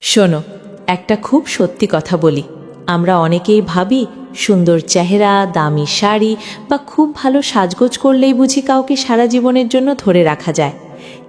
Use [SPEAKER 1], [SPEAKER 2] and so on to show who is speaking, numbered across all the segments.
[SPEAKER 1] শোনো, একটা খুব সত্যি কথা বলি। আমরা অনেকেই ভাবি সুন্দর চেহারা, দামি শাড়ি বা খুব ভালো সাজগোজ করলেই বুঝি কাউকে সারা জীবনের জন্য ধরে রাখা যায়।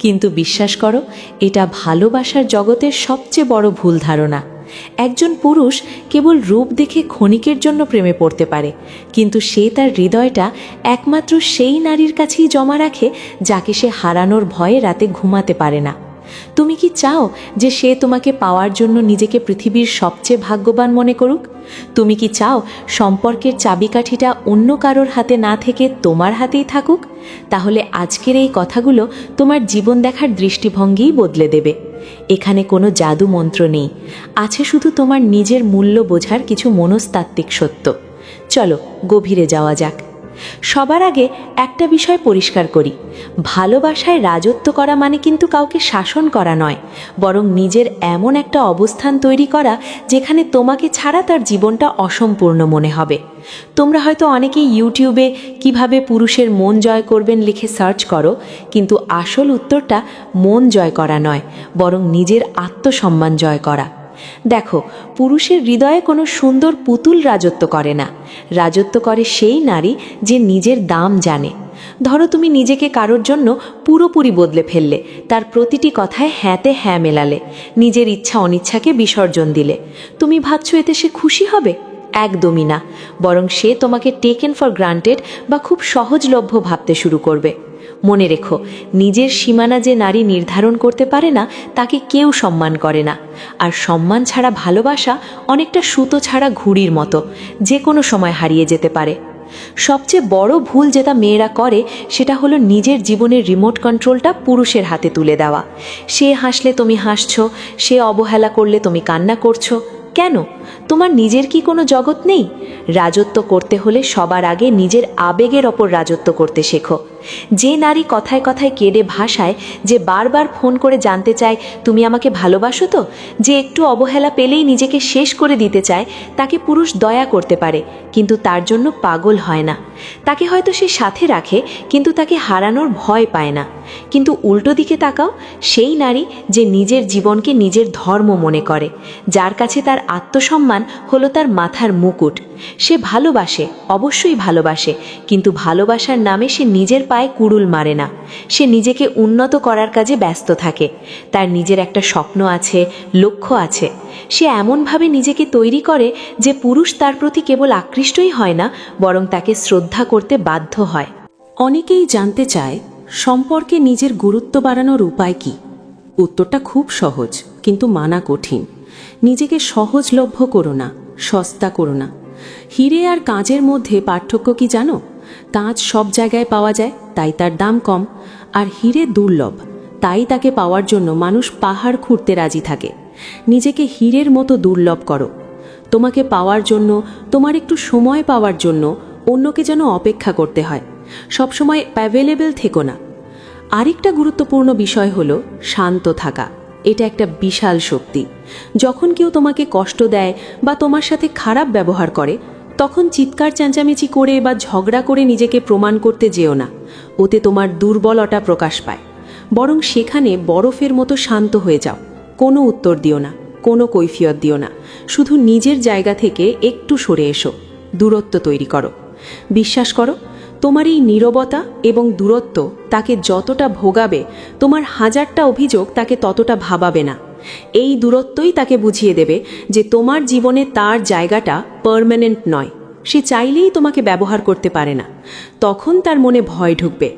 [SPEAKER 1] কিন্তু বিশ্বাস করো, এটা ভালোবাসার জগতের সবচেয়ে বড় ভুল ধারণা। একজন পুরুষ কেবল রূপ দেখে ক্ষণিকের জন্য প্রেমে পড়তে পারে, কিন্তু সে তার হৃদয়টা একমাত্র সেই নারীর কাছেই জমা রাখে যাকে সে হারানোর ভয়ে রাতে ঘুমাতে পারে না। তুমি কি চাও যে সে তোমাকে পাওয়ার জন্য নিজেকে পৃথিবীর সবচেয়ে ভাগ্যবান মনে করুক? তুমি কি চাও সম্পর্কের চাবিকাঠিটা অন্য কারোর হাতে না থেকে তোমার হাতেই থাকুক? তাহলে আজকের এই কথাগুলো তোমার জীবন দেখার দৃষ্টিভঙ্গিই বদলে দেবে। এখানে কোনো জাদু মন্ত্র নেই, আছে শুধু তোমার নিজের মূল্য বোঝার কিছু মনস্তাত্ত্বিক সত্য। চলো গভীরে যাওয়া যাক। সবার আগে একটা বিষয় পরিষ্কার করি, ভালোবাসায় রাজত্ব করা মানে কিন্তু কাউকে শাসন করা নয়, বরং নিজের এমন একটা অবস্থান তৈরি করা যেখানে তোমাকে ছাড়া তার জীবনটা অসম্পূর্ণ মনে হবে। তোমরা হয়তো অনেকেই ইউটিউবে কিভাবে পুরুষের মন জয় করবেন লিখে সার্চ করো, কিন্তু আসল উত্তরটা মন জয় করা নয়, বরং নিজের আত্মসম্মান জয় করা। দেখো, পুরুষের হৃদয়ে কোনো সুন্দর পুতুল রাজত্ব করে না, রাজত্ব করে সেই নারী যে নিজের দাম জানে। ধরো তুমি নিজেকে কারোর জন্য পুরোপুরি বদলে ফেললে, তার প্রতিটি কথায় হ্যাঁতে হ্যাঁ মেলালে, নিজের ইচ্ছা অনিচ্ছাকে বিসর্জন দিলে। তুমি ভাবছো এতে সে খুশি হবে? একদমই না, বরং সে তোমাকে টেকেন ফর গ্রান্টেড বা খুব সহজলভ্য ভাবতে শুরু করবে। মনে রেখো, নিজের সীমানা যে নারী নির্ধারণ করতে পারে না তাকে কেউ সম্মান করে না। আর সম্মান ছাড়া ভালোবাসা অনেকটা সুতো ছাড়া ঘুড়ির মতো, যে কোনো সময় হারিয়ে যেতে পারে। সবচেয়ে বড় ভুল যেটা মেয়েরা করে সেটা হলো নিজের জীবনের রিমোট কন্ট্রোলটা পুরুষের হাতে তুলে দেওয়া। সে হাসলে তুমি হাসছো, সে অবহেলা করলে তুমি কান্না করছো। কেন? তোমার নিজের কি কোনো জগৎ নেই? রাজত্ব করতে হলে সবার আগে নিজের আবেগের ওপর রাজত্ব করতে শেখো। যে নারী কথায় কথায় কেঁদে ভাষায়, যে বারবার ফোন করে জানতে চায় তুমি আমাকে ভালোবাসো তো, যে একটু অবহেলা পেলেই নিজেকে শেষ করে দিতে চায়, তাকে পুরুষ দয়া করতে পারে, কিন্তু তার জন্য পাগল হয় না। তাকে হয়তো সে সাথে রাখে, কিন্তু তাকে হারানোর ভয় পায় না। কিন্তু উল্টো দিকে তাকাও, সেই নারী যে নিজের জীবনকে নিজের ধর্ম মনে করে, যার কাছে তার আত্মসম্মান হলো তার মাথার মুকুট। সে ভালোবাসে, অবশ্যই ভালোবাসে, কিন্তু ভালোবাসার নামে সে নিজের পায়ে কুড়ুল মারে না। সে নিজেকে উন্নত করার কাজে ব্যস্ত থাকে। তার নিজের একটা স্বপ্ন আছে, লক্ষ্য আছে। সে এমনভাবে নিজেকে তৈরি করে যে পুরুষ তার প্রতি কেবল আকৃষ্টই হয় না, বরং তাকে শ্রদ্ধা করতে বাধ্য হয়।
[SPEAKER 2] অনেকেই জানতে চায় সম্পর্কে নিজের গুরুত্ব বাড়ানোর উপায় কি। উত্তরটা খুব সহজ, কিন্তু মানা কঠিন। নিজেকে সহজলভ্য করো না, সস্তা করো না। হিরে আর কাঁচের মধ্যে পার্থক্য কি জানো? কাঁচ সব জায়গায় পাওয়া যায়, তাই তার দাম কম। আর হিরে দুর্লভ, তাই তাকে পাওয়ার জন্য মানুষ পাহাড় খুঁড়তে রাজি থাকে। নিজেকে হীরের মতো দুর্লভ করো। তোমাকে পাওয়ার জন্য, তোমার একটু সময় পাওয়ার জন্য অন্যকে যেন অপেক্ষা করতে হয়। সবসময় অ্যাভেলেবেল থেকো না। আরেকটা গুরুত্বপূর্ণ বিষয় হলো শান্ত থাকা। এটা একটা বিশাল শক্তি। যখন কেউ তোমাকে কষ্ট দেয় বা তোমার সাথে খারাপ ব্যবহার করে, তখন চিৎকার চেঁচামেচি করে বা ঝগড়া করে নিজেকে প্রমাণ করতে যেও না। ওতে তোমার দুর্বলতা প্রকাশ পায়। বরং সেখানে বরফের মতো শান্ত হয়ে যাও। কোনো উত্তর দিও না, কোনো কৈফিয়ত দিও না। শুধু নিজের জায়গা থেকে একটু সরে এসো, দূরত্ব তৈরি করো। বিশ্বাস করো, তোমার এই নীরবতা এবং দূরত্ব তাকে যতটা ভোগাবে, তোমার হাজারটা অভিযোগ তাকে ততটা ভাবাবে না। এই দূরত্বই তাকে বুঝিয়ে দেবে যে তোমার জীবনে তার জায়গাটা পার্মানেন্ট নয়। সে চাইলেই তোমাকে ব্যবহার করতে পারে না। তখন তার মনে ভয় ঢুকবে,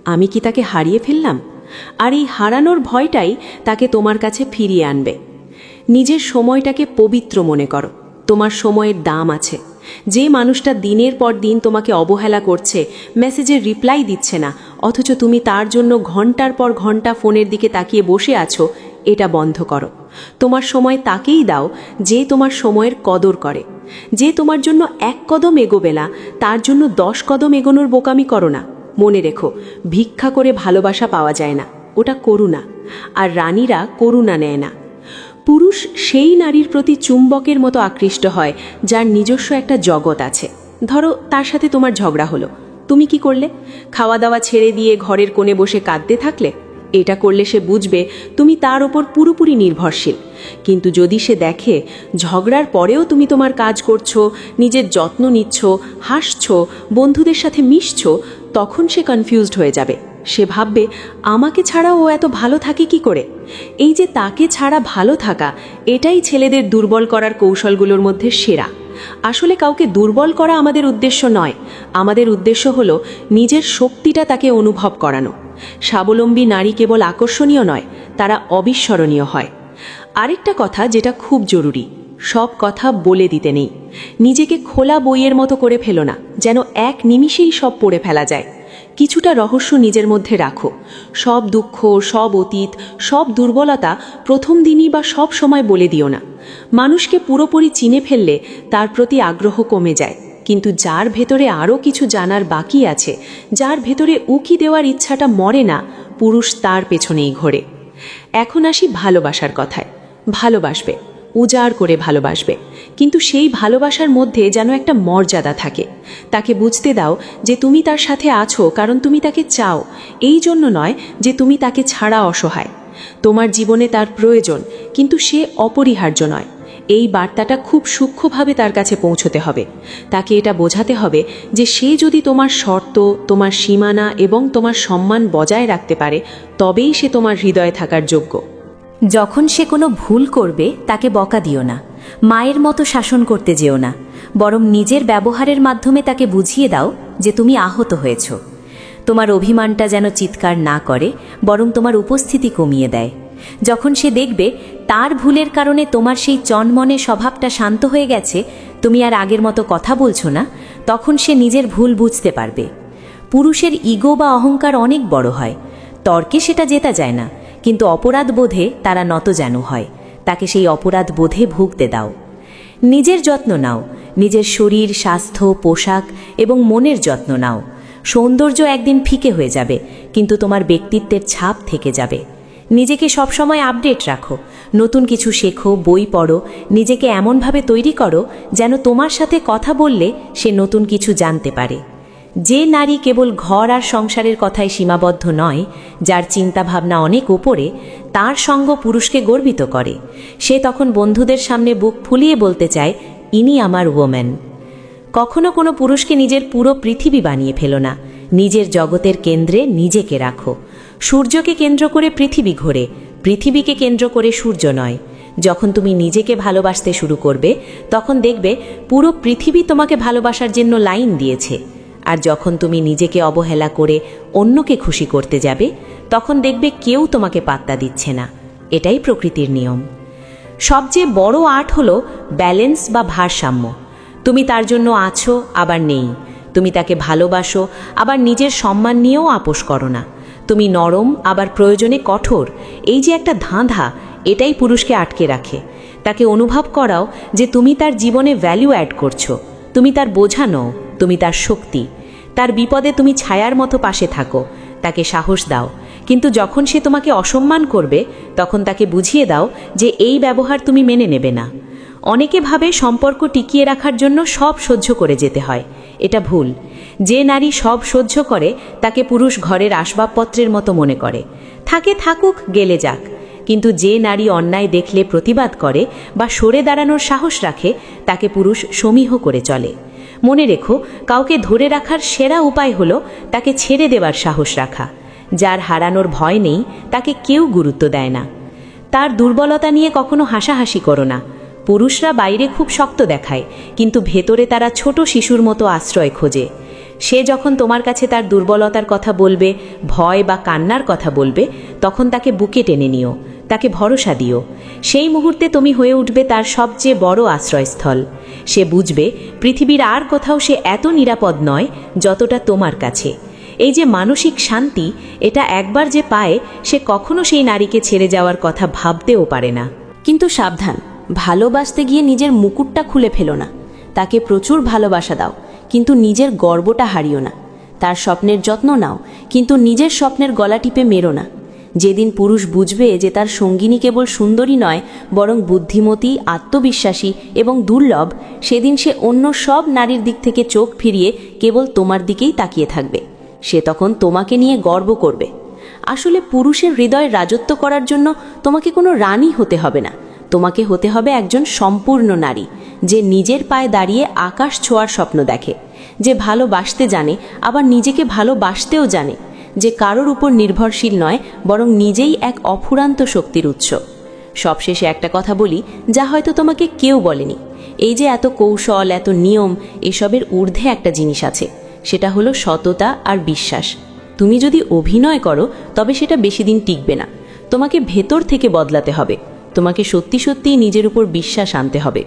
[SPEAKER 2] আমি কি তাকে হারিয়ে ফেললাম? আর এই হারানোর ভয়টাই তাকে তোমার কাছে ফিরিয়ে আনবে। নিজের সময়টাকে পবিত্র মনে করো। তোমার সময়ের দাম আছে। যে মানুষটা দিনের পর দিন তোমাকে অবহেলা করছে, মেসেজের রিপ্লাই দিচ্ছে না, অথচ তুমি তার জন্য ঘন্টার পর ঘন্টা ফোনের দিকে তাকিয়ে বসে আছো, এটা বন্ধ করো। তোমার সময় তাকেই দাও যে তোমার সময়ের কদর করে। যে তোমার জন্য 1 কদম এগোবে না, তার জন্য 10 কদম এগোনোর বোকামি করো না। মনে রেখো, ভিক্ষা করে ভালোবাসা পাওয়া যায় না, ওটা করুণা। আর রানীরা করুণা নেয় না। পুরুষ সেই নারীর প্রতি চুম্বকের মতো আকৃষ্ট হয় যার নিজস্ব একটা জগৎ আছে। ধরো তার সাথে তোমার ঝগড়া হলো, তুমি কি করলে? খাওয়া দাওয়া ছেড়ে দিয়ে ঘরের কোণে বসে কাঁদতে থাকলে? এটা করলে সে বুঝবে তুমি তার ওপর পুরোপুরি নির্ভরশীল। কিন্তু যদি সে দেখে ঝগড়ার পরেও তুমি তোমার কাজ করছো, নিজের যত্ন নিচ্ছ, হাসছো, বন্ধুদের সাথে মিশছো, তখন সে কনফিউজড হয়ে যাবে। সে ভাববে আমাকে ছাড়া ও এত ভালো থাকে কি করে। এই যে তাকে ছাড়া ভালো থাকা, এটাই ছেলেদের দুর্বল করার কৌশলগুলোর মধ্যে সেরা। আসলে কাউকে দুর্বল করা আমাদের উদ্দেশ্য নয়, আমাদের উদ্দেশ্য হলো নিজের শক্তিটা তাকে অনুভব করানো। স্বাবলম্বী নারী কেবল আকর্ষণীয় নয়, তারা অবিস্মরণীয় হয়। আরেকটা কথা যেটা খুব জরুরি, সব কথা বলে দিতে নেই। নিজেকে খোলা বইয়ের মতো করে ফেলো না, যেন এক নিমিষেই সব পড়ে ফেলা যায়। কিছুটা রহস্য নিজের মধ্যে রাখো। সব দুঃখ, সব অতীত, সব দুর্বলতা প্রথম দিনই বা সব সময় বলে দিও না। মানুষকে পুরোপুরি চিনে ফেললে তার প্রতি আগ্রহ কমে যায়, কিন্তু যার ভেতরে আরও কিছু জানার বাকি আছে, যার ভেতরে উকি দেওয়ার ইচ্ছাটা মরে না, পুরুষ তার পেছনেই ঘোরে। এখন আসি ভালোবাসার কথায়। ভালোবাসবে, উজাড় করে ভালোবাসবে, কিন্তু সেই ভালোবাসার মধ্যে যেন একটা মর্যাদা থাকে। তাকে বুঝতে দাও যে তুমি তার সাথে আছো কারণ তুমি তাকে চাও, এই জন্য নয় যে তুমি তাকে ছাড়া অসহায়। তোমার জীবনে তার প্রয়োজন, কিন্তু সে অপরিহার্য নয়। এই বার্তাটা খুব সূক্ষ্মভাবে তার কাছে পৌঁছতে হবে। তাকে এটা বোঝাতে হবে যে সে যদি তোমার শর্ত, তোমার সীমানা এবং তোমার সম্মান বজায় রাখতে পারে, তবেই সে তোমার হৃদয়ে থাকার যোগ্য।
[SPEAKER 1] যখন সে কোনো ভুল করবে তাকে বকা দিও না, মায়ের মতো শাসন করতে যেও না, বরং নিজের ব্যবহারের মাধ্যমে তাকে বুঝিয়ে দাও যে তুমি আহত হয়েছ। তোমার অভিমানটা যেন চিৎকার না করে, বরং তোমার উপস্থিতি কমিয়ে দেয়। যখন সে দেখবে তার ভুলের কারণে তোমার সেই চনমনে স্বভাবটা শান্ত হয়ে গেছে, তুমি আর আগের মতো কথা বলছো না, তখন সে নিজের ভুল বুঝতে পারবে। পুরুষের ইগো বা অহংকার অনেক বড় হয়, তর্কে সেটা জেতা যায় না, কিন্তু অপরাধ বোধে তারা নতজানু হয়। তাকে সেই অপরাধ বোধে ভুগতে দাও। নিজের যত্ন নাও, নিজের শরীর, স্বাস্থ্য, পোশাক এবং মনের যত্ন নাও। সৌন্দর্য একদিন ফিকে হয়ে যাবে, কিন্তু তোমার ব্যক্তিত্বের ছাপ থেকে যাবে। নিজেকে সবসময় আপডেট রাখো, নতুন কিছু শেখো, বই পড়ো, নিজেকে এমনভাবে তৈরি করো যেন তোমার সাথে কথা বললে সে নতুন কিছু জানতে পারে। যে নারী কেবল ঘর আর সংসারের কথায় সীমাবদ্ধ নয়, যার চিন্তাভাবনা অনেক ওপরে, তার সঙ্গ পুরুষকে গর্বিত করে। সে তখন বন্ধুদের সামনে বুক ফুলিয়ে বলতে চায়, ইনি আমার ওম্যান। কখনো কোনো পুরুষকে নিজের পুরো পৃথিবী বানিয়ে ফেলো না, নিজের জগতের কেন্দ্রে নিজেকে রাখো। সূর্যকে কেন্দ্র করে পৃথিবী ঘোরে, পৃথিবীকে কেন্দ্র করে সূর্য নয়। যখন তুমি নিজেকে ভালোবাসতে শুরু করবে, তখন দেখবে পুরো পৃথিবী তোমাকে ভালোবাসার জন্য লাইন দিয়েছে। আর যখন তুমি নিজেকে অবহেলা করে অন্যকে খুশি করতে যাবে, তখন দেখবে কেউ তোমাকে পাত্তা দিচ্ছে না। এটাই প্রকৃতির নিয়ম। সবচেয়ে বড় আর্ট হলো ব্যালেন্স বা ভারসাম্য। তুমি তার জন্য আছো, আবার নেই। তুমি তাকে ভালোবাসো, আবার নিজের সম্মান নিয়েও আপোষ করো না। তুমি নরম, আবার প্রয়োজনে কঠোর। এই যে একটা ধাঁধা, এটাই পুরুষকে আটকে রাখে। তাকে অনুভব করাও যে তুমি তার জীবনে ভ্যালু অ্যাড করছো। তুমি তার বোঝা নও, তুমি তার শক্তি। তার বিপদে তুমি ছায়ার মতো পাশে থাকো, তাকে সাহস দাও। কিন্তু যখন সে তোমাকে অসম্মান করবে, তখন তাকে বুঝিয়ে দাও যে এই ব্যবহার তুমি মেনে নেবে না। অনেকে ভাবে সম্পর্ক টিকিয়ে রাখার জন্য সব সহ্য করে যেতে হয়। এটা ভুল। যে নারী সব সহ্য করে তাকে পুরুষ ঘরের আসবাবপত্রের মতো মনে করে। থাকে থাকুক, গেলে যাক। কিন্তু যে নারী অন্যায় দেখলে প্রতিবাদ করে বা সরে দাঁড়ানোর সাহস রাখে, তাকে পুরুষ সমীহ করে চলে। মনে রেখো, কাউকে ধরে রাখার সেরা উপায় হলো তাকে ছেড়ে দেওয়ার সাহস রাখা। যার হারানোর ভয় নেই, তাকে কেউ গুরুত্ব দেয় না। তার দুর্বলতা নিয়ে কখনো হাসাহাসি করো না। পুরুষরা বাইরে খুব শক্ত দেখায়, কিন্তু ভেতরে তারা ছোট শিশুর মতো আশ্রয় খোঁজে। সে যখন তোমার কাছে তার দুর্বলতার কথা বলবে, ভয় বা কান্নার কথা বলবে, তখন তাকে বুকে টেনে নিও, তাকে ভরসা দিও। সেই মুহূর্তে তুমি হয়ে উঠবে তার সবচেয়ে বড় আশ্রয়স্থল। সে বুঝবে পৃথিবীর আর কোথাও সে এত নিরাপদ নয় যতটা তোমার কাছে। এই যে মানসিক শান্তি, এটা একবার যে পায়, সে কখনো সেই নারীকে ছেড়ে যাওয়ার কথা ভাবতেও পারে না।
[SPEAKER 2] কিন্তু সাবধান, ভালোবাসতে গিয়ে নিজের মুকুটটা খুলে ফেলো না। তাকে প্রচুর ভালোবাসা দাও, কিন্তু নিজের গর্বটা হারিও না। তার স্বপ্নের যত্ন নাও, কিন্তু নিজের স্বপ্নের গলা টিপে মেরো না। যেদিন পুরুষ বুঝবে যে তার সঙ্গিনী কেবল সুন্দরী নয়, বরং বুদ্ধিমতী, আত্মবিশ্বাসী এবং দুর্লভ, সেদিন সে অন্য সব নারীর দিক থেকে চোখ ফিরিয়ে কেবল তোমার দিকেই তাকিয়ে থাকবে। সে তখন তোমাকে নিয়ে গর্ব করবে। আসলে পুরুষের হৃদয় রাজত্ব করার জন্য তোমাকে কোনো রানী হতে হবে না, তোমাকে হতে হবে একজন সম্পূর্ণ নারী, যে নিজের পায়ে দাঁড়িয়ে আকাশ ছোঁয়ার স্বপ্ন দেখে, যে ভালোবাসতে জানে আবার নিজেকে ভালোবাসতেও জানে, যে কারোর উপর নির্ভরশীল নয় বরং নিজেই এক অফুরান্ত শক্তির উৎস। সবশেষে একটা কথা বলি, যা হয়তো তোমাকে কেউ বলেনি। এই যে এত কৌশল, এত নিয়ম, এসবের ঊর্ধ্বে একটা জিনিস আছে, সেটা হলো সততা আর বিশ্বাস। তুমি যদি অভিনয় করো তবে সেটা বেশি দিন টিকবে না। তোমাকে ভেতর থেকে বদলাতে হবে, তোমাকে সত্যি সত্যিই নিজের উপর বিশ্বাস আনতে হবে।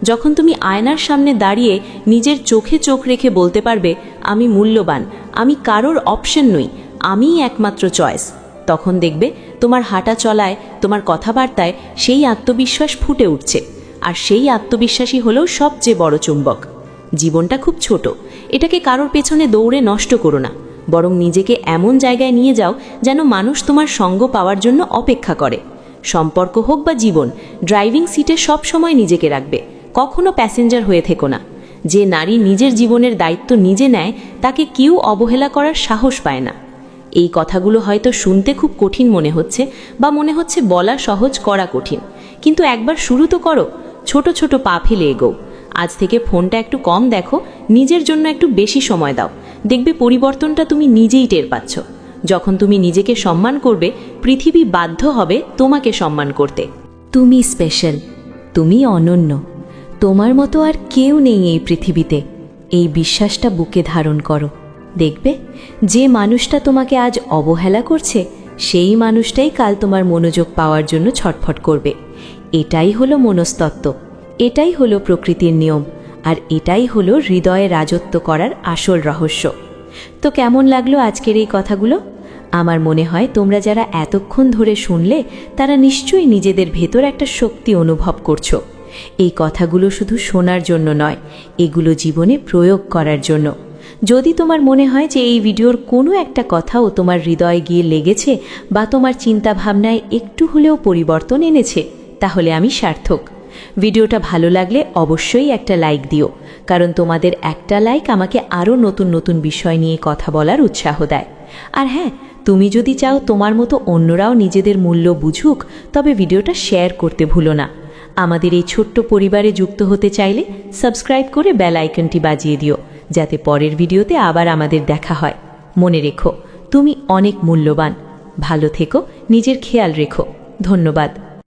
[SPEAKER 2] যখন তুমি আয়নার সামনে দাঁড়িয়ে নিজের চোখে চোখ রেখে বলতে পারবে, আমি মূল্যবান, আমি কারোর অপশন নই, আমিই একমাত্র চয়েস, তখন দেখবে তোমার হাঁটা চলায়, তোমার কথাবার্তায় সেই আত্মবিশ্বাস ফুটে উঠছে। আর সেই আত্মবিশ্বাসই হলো সবচেয়ে বড় চুম্বক। জীবনটা খুব ছোট, এটাকে কারোর পেছনে দৌড়ে নষ্ট করো না, বরং নিজেকে এমন জায়গায় নিয়ে যাও যেন মানুষ তোমার সঙ্গ পাওয়ার জন্য অপেক্ষা করে। সম্পর্ক হোক বা জীবন, ড্রাইভিং সিটে সব সময় নিজেকে রাখবে, কখনো প্যাসেঞ্জার হয়ে থেকো না। যে নারী নিজের জীবনের দায়িত্ব নিজে নেয়, তাকে কেউ অবহেলা করার সাহস পায় না। এই কথাগুলো হয়তো শুনতে খুব কঠিন মনে হচ্ছে, বা মনে হচ্ছে বলা সহজ করা কঠিন, কিন্তু একবার শুরু তো করো, ছোট ছোট পা ফেলে এগোও। আজ থেকে ফোনটা একটু কম দেখো, নিজের জন্য একটু বেশি সময় দাও, দেখবে পরিবর্তনটা তুমি নিজেই টের পাচ্ছ। যখন তুমি নিজেকে সম্মান করবে, পৃথিবী বাধ্য হবে তোমাকে সম্মান করতে।
[SPEAKER 1] তুমি স্পেশাল, তুমি অনন্য, তোমার মতো আর কেউ নেই এই পৃথিবীতে। এই বিশ্বাসটা বুকে ধারণ করো, দেখবে যে মানুষটা তোমাকে আজ অবহেলা করছে, সেই মানুষটাই কাল তোমার মনোযোগ পাওয়ার জন্য ছটফট করবে। এটাই হলো মনস্তত্ত্ব, এটাই হলো প্রকৃতির নিয়ম, আর এটাই হলো হৃদয়ে রাজত্ব করার আসল রহস্য। তো কেমন লাগলো আজকের এই কথাগুলো? আমার মনে হয় তোমরা যারা এতক্ষণ ধরে শুনলে, তারা নিশ্চয়ই নিজেদের ভেতর একটা শক্তি অনুভব করছো। এই কথাগুলো শুধু শোনার জন্য নয়, এগুলো জীবনে প্রয়োগ করার জন্য। যদি তোমার মনে হয় যে এই ভিডিওর কোনো একটা কথাও তোমার হৃদয়ে গিয়ে লেগেছে, বা তোমার চিন্তাভাবনায় একটু হলেও পরিবর্তন এনেছে, তাহলে আমি সার্থক। ভিডিওটা ভালো লাগলে অবশ্যই একটা লাইক দিও, কারণ তোমাদের একটা লাইক আমাকে আরও নতুন নতুন বিষয় নিয়ে কথা বলার উৎসাহ দেয়। আর হ্যাঁ, তুমি যদি চাও তোমার মতো অন্যরাও নিজেদের মূল্য বুঝুক, তবে ভিডিওটা শেয়ার করতে ভুলো না। আমাদের এই ছোট্ট পরিবারে যুক্ত হতে চাইলে সাবস্ক্রাইব করে বেল আইকনটি বাজিয়ে দিও, যাতে পরের ভিডিওতে আবার আমাদের দেখা হয়। মনে রেখো, তুমি অনেক মূল্যবান। ভালো থেকো, নিজের খেয়াল রেখো। ধন্যবাদ।